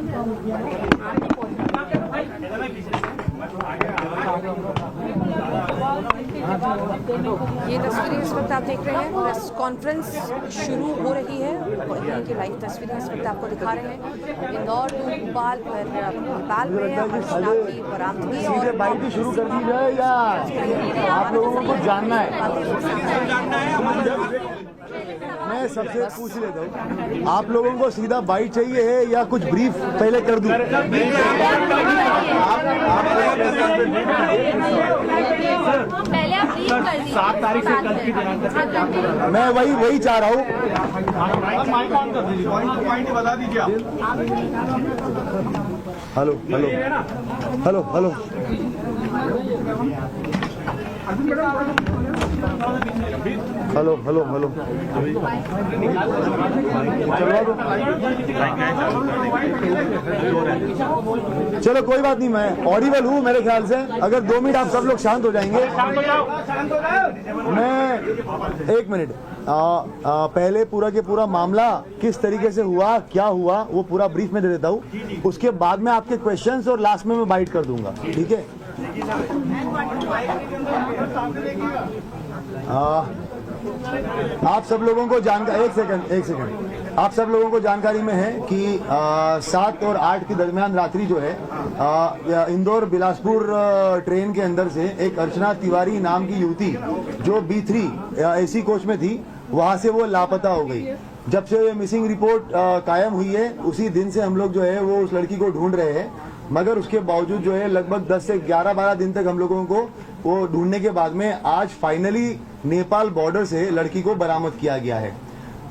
ये तस्वीरें इस वक्त आप देख रहे हैं, प्रेस कॉन्फ्रेंस शुरू हो रही है। यहीं की लाइव तस्वीरें इस वक्त आपको दिखा रहे हैं। इंदौर टू भोपाल पर भोपाल में अर्चना की बरामदगी और बाइट शुरू कर दी जाए या आप लोगों को जानना है? मैं सबसे पूछ लेता हूँ, आप लोगों को सीधा बाइट चाहिए है या कुछ ब्रीफ पहले कर दूं? पहले आप ब्रीफ कर दीजिए। 7 तारीख से कल की दिनांक मैं वही चाह रहा हूँ। माइक ऑन कर दीजिए, पॉइंट बता दीजिए आप। Hello hello hello hello hello hello hello चलो कोई बात नहीं, मैं ऑडिबल हूँ मेरे ख्याल से। अगर 2 मिनट आप सब लोग शांत हो जाएंगे। मैं 1 मिनट पहले पूरा के पूरा मामला किस तरीके से हुआ, क्या हुआ, वो पूरा ब्रीफ में दे देता हूँ। उसके बाद में आपके क्वेश्चंस और लास्ट में मैं बाइट कर दूंगा, ठीक है? आप सब लोगों को जानकारी, एक सेकंड आप सब लोगों को जानकारी में है कि 7 और 8 के दरमियान रात्रि जो है इंदौर बिलासपुर ट्रेन के अंदर से एक अर्चना तिवारी नाम की युवती जो B3 AC कोच में थी, वहां से वो लापता हो गई। जब से मिसिंग रिपोर्ट कायम हुई है उसी दिन से हम लोग जो है वो उस लड़की को ढूंढ रहे हैं, मगर उसके बावजूद जो है लगभग 10 से 11-12 दिन तक हम लोगों को वो ढूंढने के बाद में आज फाइनली नेपाल बॉर्डर से लड़की को बरामद किया गया है।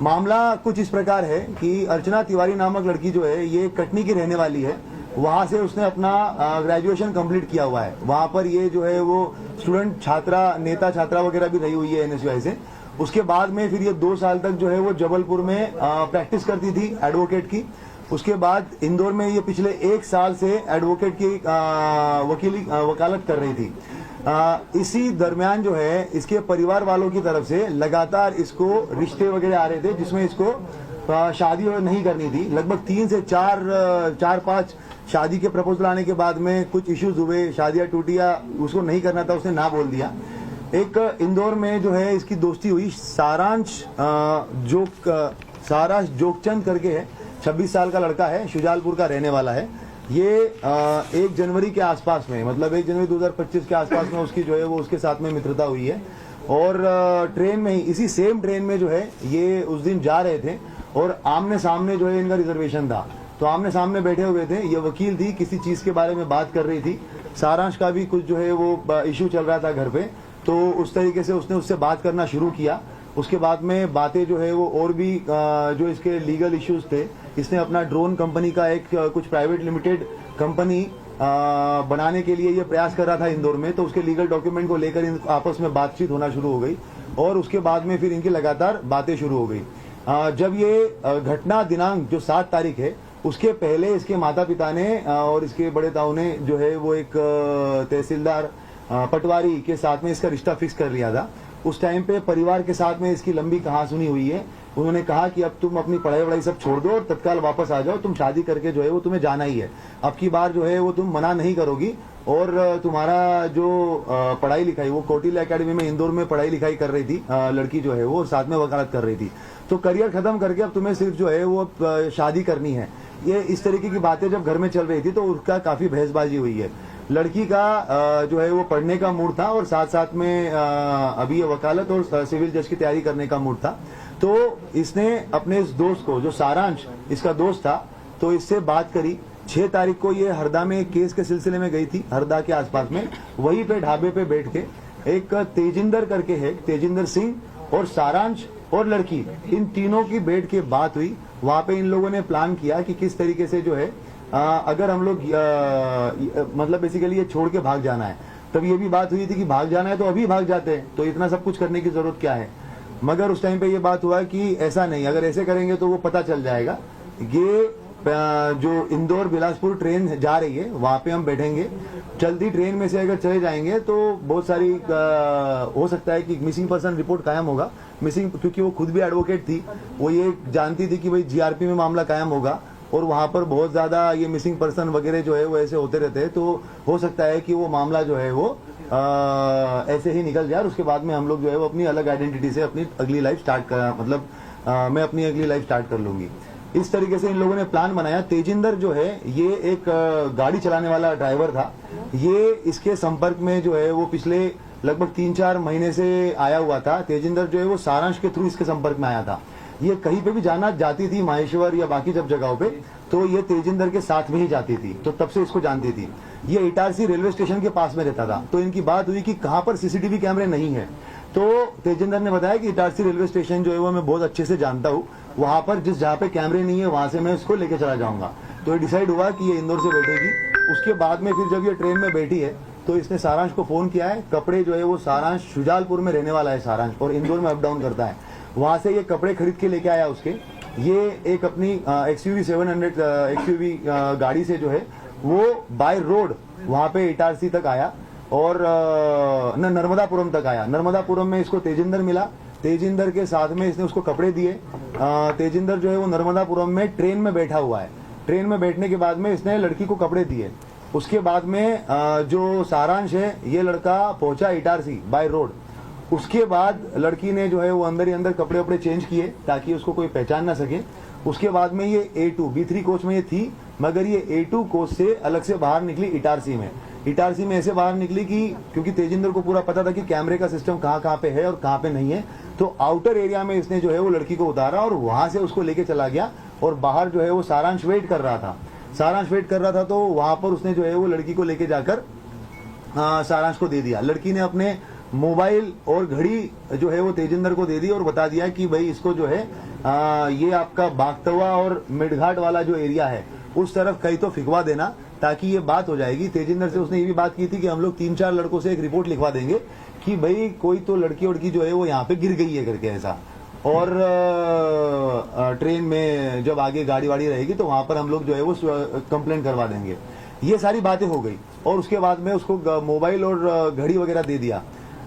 मामला कुछ इस प्रकार है कि अर्चना तिवारी नामक लड़की जो है ये कटनी की रहने वाली है। वहां से उसने अपना ग्रेजुएशन कंप्लीट किया हुआ है। वहां पर ये जो है वो स्टूडेंट छात्रा, नेता छात्रा वगैरह भी रही हुई है NSUI से। उसके बाद में फिर ये 2 साल तक जो है वो जबलपुर में प्रैक्टिस करती थी एडवोकेट की। उसके बाद इंदौर में ये पिछले 1 साल से एडवोकेट की वकालत कर रही थी। इसी दरमियान जो है इसके परिवार वालों की तरफ से लगातार इसको रिश्ते वगैरह आ रहे थे जिसमें इसको शादी नहीं करनी थी। लगभग 3 से 4-5 शादी के प्रपोजल आने के बाद में कुछ इश्यूज हुए, शादियां टूटी या उसको नहीं करना था, उसने ना बोल दिया। एक इंदौर में जो है इसकी दोस्ती हुई सारांश जोगचंद करके है, 26 साल का लड़का है, शुजालपुर का रहने वाला है। ये 1 जनवरी के आसपास में, मतलब 1 जनवरी 2025 के आसपास में उसकी जो है वो उसके साथ में मित्रता हुई है। और ट्रेन में ही, इसी सेम ट्रेन में जो है ये उस दिन जा रहे थे और आमने सामने जो है इनका रिजर्वेशन था, तो आमने सामने बैठे हुए थे। ये वकील थी, किसी चीज के बारे में बात कर रही थी। सारांश का भी कुछ जो है वो इश्यू चल रहा था घर पे, तो उस तरीके से उसने उससे बात करना शुरू किया। उसके बाद में बातें जो है वो और भी जो इसके लीगल इश्यूज थे, इसने अपना ड्रोन कंपनी का एक कुछ प्राइवेट लिमिटेड कंपनी बनाने के लिए ये प्रयास कर रहा था इंदौर में, तो उसके लीगल डॉक्यूमेंट को लेकर आपस में बातचीत होना शुरू हो गई और उसके बाद में फिर इनकी लगातार बातें शुरू हो गई। जब ये घटना दिनांक जो 7 तारीख है, उसके पहले इसके माता पिता ने और इसके बड़े ताऊ ने जो है वो एक तहसीलदार पटवारी के साथ में इसका रिश्ता फिक्स कर लिया था। उस टाइम पे परिवार के साथ में इसकी लंबी कहासुनी हुई है। उन्होंने कहा कि अब तुम अपनी पढ़ाई वढ़ाई सब छोड़ दो और तत्काल वापस आ जाओ, तुम शादी करके जो है वो तुम्हें जाना ही है। अब की बार जो है वो तुम मना नहीं करोगी और तुम्हारा जो पढ़ाई लिखाई, वो कौटिल्य एकेडमी में इंदौर में पढ़ाई लिखाई कर रही थी लड़की जो है वो, साथ में वकालत कर रही थी, तो करियर खत्म करके अब तुम्हें सिर्फ जो है वो शादी करनी है। ये इस तरीके की बातें जब घर में चल रही थी तो उसका काफी बहसबाजी हुई है। लड़की का जो है वो पढ़ने का मूड था और साथ साथ में अभी ये वकालत और सिविल जज की तैयारी करने का मूड था। तो इसने अपने इस दोस्त को, जो सारांश इसका दोस्त था, तो इससे बात करी। 6 तारीख को ये हरदा में केस के सिलसिले में गई थी, हरदा के आसपास में। वहीं पे ढाबे पे बैठ के एक तेजिंदर करके है, तेजिंदर सिंह और सारांश और लड़की, इन तीनों की बैठ के बात हुई। वहां पे इन लोगों ने प्लान किया कि किस तरीके से जो है अगर हम लोग मतलब बेसिकली ये छोड़ के भाग जाना है। तब ये भी बात हुई थी कि भाग जाना है तो अभी भाग जाते हैं, तो इतना सब कुछ करने की जरूरत क्या है। मगर उस टाइम पे ये बात हुआ कि ऐसा नहीं, अगर ऐसे करेंगे तो वो पता चल जाएगा। ये जो इंदौर बिलासपुर ट्रेन जा रही है वहां पे हम बैठेंगे, चलती ट्रेन में से अगर चले जाएंगे तो बहुत सारी हो सकता है कि मिसिंग पर्सन रिपोर्ट कायम होगा। मिसिंग, क्योंकि वो खुद भी एडवोकेट थी, वो ये जानती थी कि भाई GRP में मामला कायम होगा और वहाँ पर बहुत ज़्यादा ये मिसिंग पर्सन वगैरह जो है वो ऐसे होते रहते हैं, तो हो सकता है कि वो मामला जो है वो ऐसे ही निकल जाए और उसके बाद में हम लोग जो है वो अपनी अलग आइडेंटिटी से अपनी अगली लाइफ स्टार्ट कर, मतलब मैं अपनी अगली लाइफ स्टार्ट कर लूंगी। इस तरीके से इन लोगों ने प्लान बनाया। तेजिंदर जो है ये एक गाड़ी चलाने वाला ड्राइवर था। ये इसके संपर्क में जो है वो पिछले लगभग 3-4 महीने से आया हुआ था। तेजिंदर जो है वो सारांश के थ्रू इसके संपर्क में आया था। ये कहीं पे भी जाती थी माहेश्वर या बाकी जब जगहों पे, तो ये तेजिंदर के साथ में ही जाती थी, तो तब से इसको जानती थी। ये इटारसी रेलवे स्टेशन के पास में रहता था, तो इनकी बात हुई कि कहाँ पर सीसीटीवी कैमरे नहीं है। तो तेजिंदर ने बताया कि इटारसी रेलवे स्टेशन जो है वो मैं बहुत अच्छे से जानता हूँ, वहां पर जहाँ पे कैमरे नहीं है वहां से मैं उसको लेके चला जाऊंगा। तो ये डिसाइड हुआ कि ये इंदौर से बैठेगी। उसके बाद में फिर जब ये ट्रेन में बैठी है तो इसने सारांश को फोन किया है। कपड़े जो है वो सारांश शुजालपुर में रहने वाला है सारांश, और इंदौर में अप डाउन करता है। वहां से ये कपड़े खरीद के लेके आया उसके। ये एक अपनी XUV 700 XUV गाड़ी से जो है वो बाय रोड वहां पे इटारसी तक आया और नर्मदापुरम तक आया। नर्मदापुरम में इसको तेजिंदर मिला। तेजिंदर के साथ में इसने उसको कपड़े दिए। तेजिंदर जो है वो नर्मदापुरम में ट्रेन में बैठा हुआ है। ट्रेन में बैठने के बाद में इसने लड़की को कपड़े दिए। उसके बाद में जो सारांश है ये लड़का पहुंचा इटारसी बाय रोड। उसके बाद लड़की ने जो है वो अंदर ही अंदर कपड़े वपड़े चेंज किए ताकि उसको कोई पहचान ना सके। उसके बाद में ये A2 B3 कोच में ये थी, मगर ये A2 कोच से अलग से बाहर निकली इटारसी में। इटारसी में ऐसे बाहर निकली कि क्योंकि तेजिंदर को पूरा पता था कि कैमरे का सिस्टम कहाँ पे है और कहाँ पे नहीं है, तो आउटर एरिया में इसने जो है वो लड़की को उतारा और वहां से उसको लेके चला गया। और बाहर जो है वो सारांश वेट कर रहा था। सारांश वेट कर रहा था तो वहां पर उसने जो है वो लड़की को लेके जाकर सारांश को दे दिया। लड़की ने अपने मोबाइल और घड़ी जो है वो तेजिंदर को दे दी और बता दिया कि भाई इसको जो है ये आपका बागतवा और मिडघाट वाला जो एरिया है उस तरफ कहीं तो फिकवा देना ताकि ये बात हो जाएगी। तेजिंदर से उसने ये भी बात की थी कि हम लोग 3-4 लड़कों से एक रिपोर्ट लिखवा देंगे कि भाई कोई तो लड़की उड़की जो है वो यहाँ पे गिर गई है करके ऐसा। और ट्रेन में जब आगे गाड़ी वाड़ी रहेगी तो वहां पर हम लोग जो है वो कंप्लेंट करवा देंगे। ये सारी बातें हो गई और उसके बाद में उसको मोबाइल और घड़ी वगैरह दे दिया।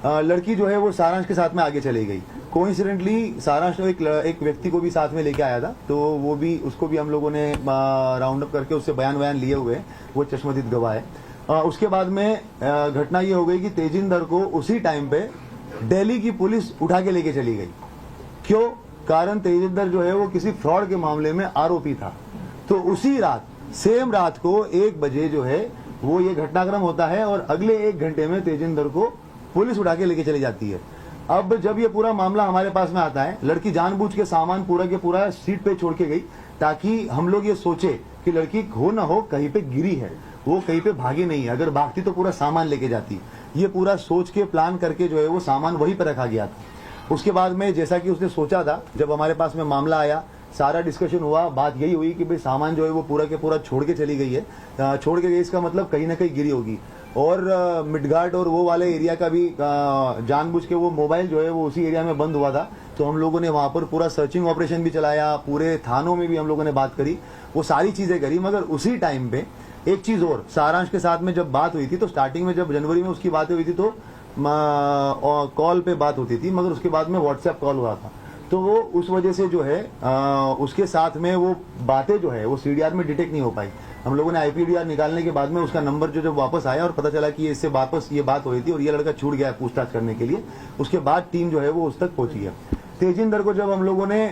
लड़की जो है वो सारांश के साथ में आगे चली गई। कोइंसिडेंटली सारांश ने एक व्यक्ति को भी साथ में लेके आया था, तो वो भी उसको भी हम लोगों ने राउंड अप करके उससे बयान लिए हुए हैं। वो चश्मदीद गवाह है। उसके बाद में घटना ये हो गई कि तेजिंदर को उसी टाइम पे दिल्ली की पुलिस उठा के लेके चली गई। क्यों? कारण तेजिंदर जो है वो किसी फ्रॉड के मामले में आरोपी था। तो उसी रात सेम रात को 1 बजे जो है वो ये घटनाक्रम होता है और अगले 1 घंटे में तेजिंदर को पुलिस उठा के लेके चली जाती है। अब जब ये पूरा मामला हमारे पास में आता है, लड़की जानबूझ के सामान पूरा के पूरा सीट पे छोड़ के गई ताकि हम लोग ये सोचे कि लड़की हो ना हो कहीं पे गिरी है, वो कहीं पे भागी नहीं है। अगर भागती तो पूरा सामान लेके जाती। ये पूरा सोच के प्लान करके जो है वो सामान वहीं पर रखा गया था। उसके बाद में जैसा कि उसने सोचा था, जब हमारे पास में मामला आया, सारा डिस्कशन हुआ, बात यही हुई कि भाई सामान जो है वो पूरा के पूरा छोड़ के चली गई है। छोड़ के गई इसका मतलब कहीं ना कहीं गिरी होगी। और मिडघाट और वो वाले एरिया का भी जानबूझ के वो मोबाइल जो है वो उसी एरिया में बंद हुआ था, तो हम लोगों ने वहां पर पूरा सर्चिंग ऑपरेशन भी चलाया। पूरे थानों में भी हम लोगों ने बात करी, वो सारी चीजें करी। मगर उसी टाइम पे एक चीज और, सारांश के साथ में जब बात हुई थी तो स्टार्टिंग में जब जनवरी में उसकी बातें हुई थी तो कॉल पे बात होती थी, मगर उसके बाद में व्हाट्सएप कॉल हुआ था। तो वो उस वजह से जो है उसके साथ में वो बातें जो है वो CDR में डिटेक्ट नहीं हो पाई। हम लोगों ने IPDR निकालने के बाद में उसका नंबर जो जब वापस आया और पता चला कि इससे वापस ये बात हो रही थी और ये लड़का छूट गया पूछताछ करने के लिए, उसके बाद टीम जो है वो उस तक पहुंची है। तेजिंदर को जब हम लोगों ने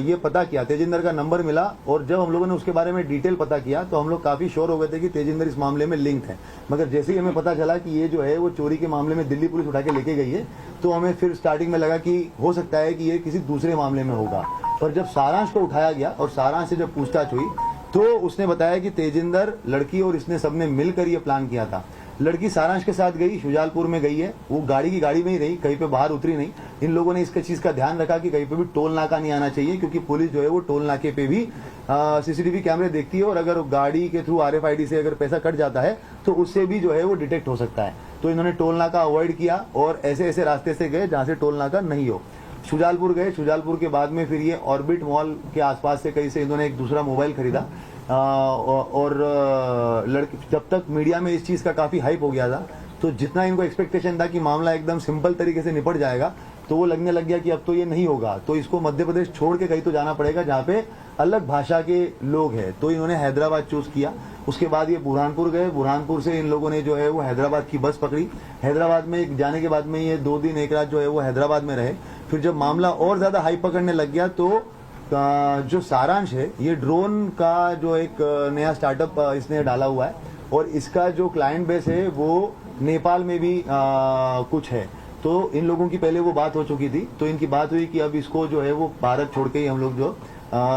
ये पता किया, तेजिंदर का नंबर मिला और जब हम लोगों ने उसके बारे में डिटेल पता किया तो हम लोग काफी श्योर हो गए थे कि तेजिंदर इस मामले में लिंक है। मगर जैसे ही हमें पता चला कि ये जो है वो चोरी के मामले में दिल्ली पुलिस उठा के लेके गई है, तो हमें फिर स्टार्टिंग में लगा कि हो सकता है कि ये किसी दूसरे मामले में होगा। पर जब सारांश को उठाया गया और सारांश से जब पूछताछ हुई तो उसने बताया कि तेजिंदर, लड़की और इसने सबने मिलकर ये प्लान किया था। लड़की सारांश के साथ गई, शुजालपुर में गई है, वो गाड़ी की गाड़ी में ही रही, कहीं पे बाहर उतरी नहीं। इन लोगों ने इसका चीज का ध्यान रखा कि कहीं पे भी टोल नाका नहीं आना चाहिए, क्योंकि पुलिस जो है वो टोल नाके पे भी CCTV कैमरे देखती है और अगर गाड़ी के थ्रू RFID से अगर पैसा कट जाता है तो उससे भी जो है वो डिटेक्ट हो सकता है। तो इन्होंने टोल नाका अवॉइड किया और ऐसे ऐसे रास्ते से गए जहां से टोल नाका नहीं हो। शुजालपुर गए, शुजालपुर के बाद में फिर ये ऑर्बिट मॉल के आसपास से कहीं से इन्होंने एक दूसरा मोबाइल खरीदा। और लड़की, जब तक मीडिया में इस चीज का काफी हाइप हो गया था तो जितना इनको एक्सपेक्टेशन था कि मामला एकदम सिंपल तरीके से निपट जाएगा, तो वो लगने लग गया कि अब तो ये नहीं होगा, तो इसको मध्य प्रदेश छोड़ के कहीं तो जाना पड़ेगा जहाँ पे अलग भाषा के लोग हैं। तो इन्होंने हैदराबाद चूज किया। उसके बाद ये बुरहानपुर गए। बुरहानपुर से इन लोगों ने जो है वो हैदराबाद की बस पकड़ी। हैदराबाद में जाने के बाद में ये 2 दिन 1 रात जो है वो हैदराबाद में रहे। फिर जब मामला और ज्यादा हाई पकड़ने लग गया तो जो सारांश है, ये ड्रोन का जो एक नया स्टार्टअप इसने डाला हुआ है और इसका जो क्लाइंट बेस है वो नेपाल में भी कुछ है। तो इन लोगों की पहले वो बात हो चुकी थी, तो इनकी बात हुई कि अब इसको जो है वो भारत छोड़ के ही हम लोग जो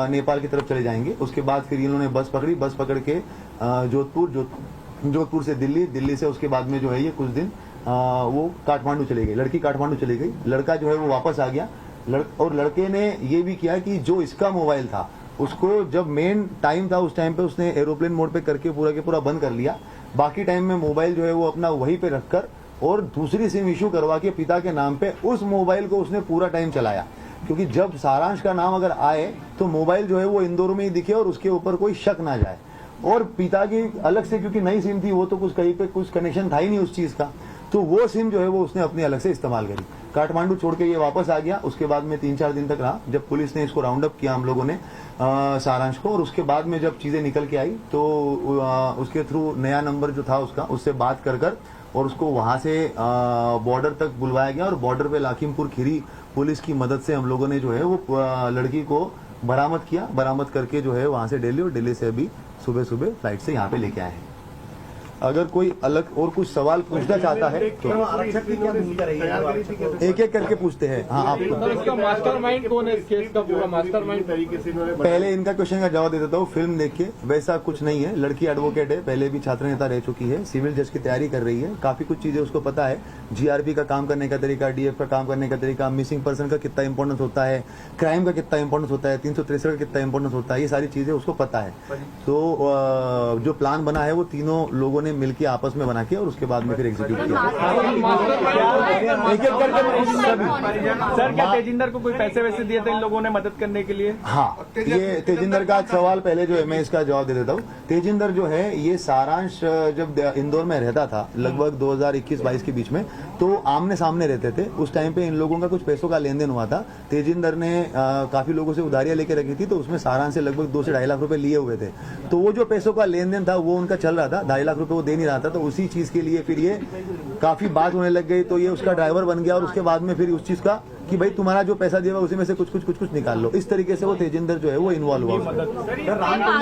नेपाल की तरफ चले जाएंगे। उसके बाद फिर इन्होंने बस पकड़ी। बस पकड़ के जोधपुर से दिल्ली, दिल्ली से उसके बाद में जो है ये कुछ दिन वो काठमांडू चली गई। लड़की काठमांडू चली गई, लड़का जो है वो वापस आ गया। और लड़के ने ये भी किया कि जो इसका मोबाइल था उसको जब मेन टाइम था उस टाइम पे उसने एरोप्लेन मोड पे करके पूरा के पूरा बंद कर लिया। बाकी टाइम में मोबाइल जो है वो अपना वहीं पे रखकर और दूसरी सिम इशू करवा के पिता के नाम पे उस मोबाइल को उसने पूरा टाइम चलाया। क्योंकि जब सारांश का नाम अगर आए तो मोबाइल जो है वो इंदौर में ही दिखे और उसके ऊपर कोई शक ना जाए। और पिता की अलग से, क्योंकि नई सिम थी, वो तो कुछ कहीं पे कुछ कनेक्शन था ही नहीं उस चीज का, तो वो सिम जो है वो उसने अपनी अलग से इस्तेमाल करी। काठमांडू छोड़ के ये वापस आ गया। उसके बाद में 3-4 दिन तक रहा। जब पुलिस ने इसको राउंड अप किया हम लोगों ने सारांश को, और उसके बाद में जब चीजें निकल के आई तो उसके थ्रू नया नंबर जो था उसका, उससे बात कर और उसको वहां से बॉर्डर तक बुलवाया गया। और बॉर्डर पे लाखीमपुर खीरी पुलिस की मदद से हम लोगों ने जो है वो लड़की को बरामद किया। बरामद करके जो है वहां से दिल्ली, और दिल्ली से अभी सुबह सुबह फ्लाइट से यहाँ पे लेके आए हैं। अगर कोई अलग और कुछ सवाल पूछना चाहता है तो एक एक करके पूछते हैं। हाँ, आपको मास्टरमाइंड कौन है इस केस का? पूरा मास्टरमाइंड तरीके से पहले इनका क्वेश्चन का जवाब दे देता हूँ। फिल्म देख के वैसा कुछ नहीं है। लड़की एडवोकेट है, पहले भी छात्र नेता रह चुकी है, सिविल जज की तैयारी कर रही है, काफी कुछ चीजें उसको पता है। जीआरपी का काम करने का तरीका, डीएफ का काम करने का तरीका, मिसिंग पर्सन का कितना इंपॉर्टेंस होता है, क्राइम का कितना इंपॉर्टेंस होता है, 363 का कितना इंपॉर्टेंस होता है, ये सारी चीजें उसको पता है। तो जो प्लान बना है वो तीनों लोगों ने मिलकर आपस में बना के और उसके बाद में फिर एग्जीक्यूट किया। एक एक करके सर, क्या तेजिंदर को कोई पैसे वैसे दिए थे इन लोगों ने मदद करने के लिए? हाँ, ये तेजिंदर का सवाल पहले जो है मैं इसका जवाब दे देता हूँ। तेजिंदर जो है ये सारांश जब इंदौर में रहता था लगभग 2021-22 के बीच में, तो आमने सामने रहते थे। उस टाइम पे इन लोगों का कुछ पैसों का लेन देन हुआ था। तेजिंदर ने काफी लोगों से उधारियां लेके रखी थी, तो उसमें सारांश से लगभग 2 से 2.5 लाख रुपए लिए हुए थे। तो वो जो पैसों का लेन देन था वो उनका चल रहा था, 2.5 लाख रुपए वो दे नहीं रहा था। तो उसी चीज के लिए फिर ये काफी बात होने लग गई, तो ये उसका ड्राइवर बन गया। और उसके बाद में फिर उस चीज का कि भाई तुम्हारा जो पैसा दिया उसी में से कुछ निकाल लो। इस तरीके से वो तेजिंदर जो है वो इन्वॉल्व हुआ।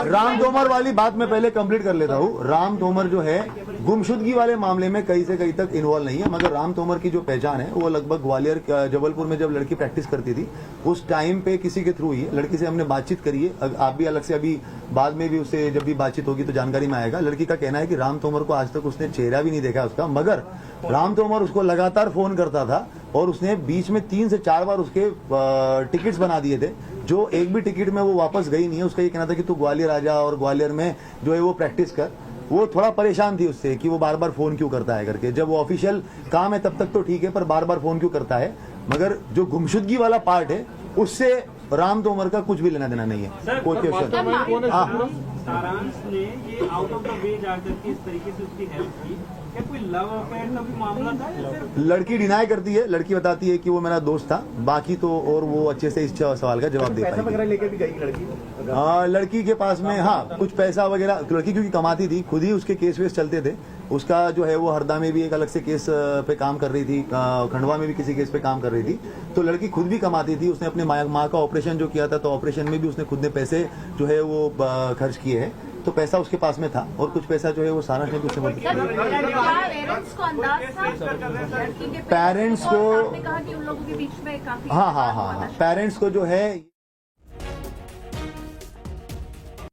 राम तोमर वाली बात मैं पहले कंप्लीट कर लेता हूँ। राम तोमर जो है गुमशुदगी वाले मामले में कहीं से कहीं तक इन्वॉल्व नहीं है, मगर राम तोमर की जो पहचान है वो लगभग ग्वालियर जबलपुर में जब लड़की प्रैक्टिस करती थी उस टाइम पे किसी के थ्रू ही लड़की से हमने बातचीत करी है। आप भी अलग से अभी बाद में भी उससे जब भी बातचीत होगी तो जानकारी में आएगा। लड़की का कहना है कि राम तोमर को आज तक उसने चेहरा भी नहीं देखा उसका, मगर राम तोमर उसको लगातार फोन करता था और उसने बीच में 3 से 4 बार उसके टिकट्स बना दिए थे, जो एक भी टिकट में वो वापस गई नहीं है। उसका ये कहना था कि तू ग्वालियर आ जा और ग्वालियर में जो है वो प्रैक्टिस कर। वो थोड़ा परेशान थी उससे कि वो बार बार फोन क्यों करता है करके। जब वो ऑफिशियल काम है तब तक तो ठीक है, पर बार बार फोन क्यों करता है। मगर जो गुमशुदगी वाला पार्ट है उससे राम तोमर का कुछ भी लेना देना नहीं है। कोई क्वेश्चन? सारांश ने ये आउट ऑफ द वे जाकर के इस तरीके से उसकी हेल्प की, क्या कोई लव अफेयर का भी मामला था या सिर्फ? लड़की डिनाई करती है, लड़की बताती है कि वो मेरा दोस्त था, बाकी तो और वो अच्छे से इस सवाल का जवाब दे पाएगी। वगैरह लेके भी गई लड़की? लड़की के पास में हाँ कुछ पैसा वगैरह, लड़की क्योंकि कमाती थी, खुद ही उसके केस वेस चलते थे। उसका जो है वो हरदा में भी एक अलग से केस पे काम कर रही थी, खंडवा में भी किसी केस पे काम कर रही थी। तो लड़की खुद भी कमाती थी। उसने अपने माँ का ऑपरेशन जो किया था, तो ऑपरेशन में भी उसने खुद ने पैसे जो है वो खर्च किए हैं। तो पैसा उसके पास में था और कुछ पैसा जो है वो सारांश ने कुछ से मदद पेरेंट्स को कहा कि उन लोगों के बीच में काफी हाँ पेरेंट्स को जो है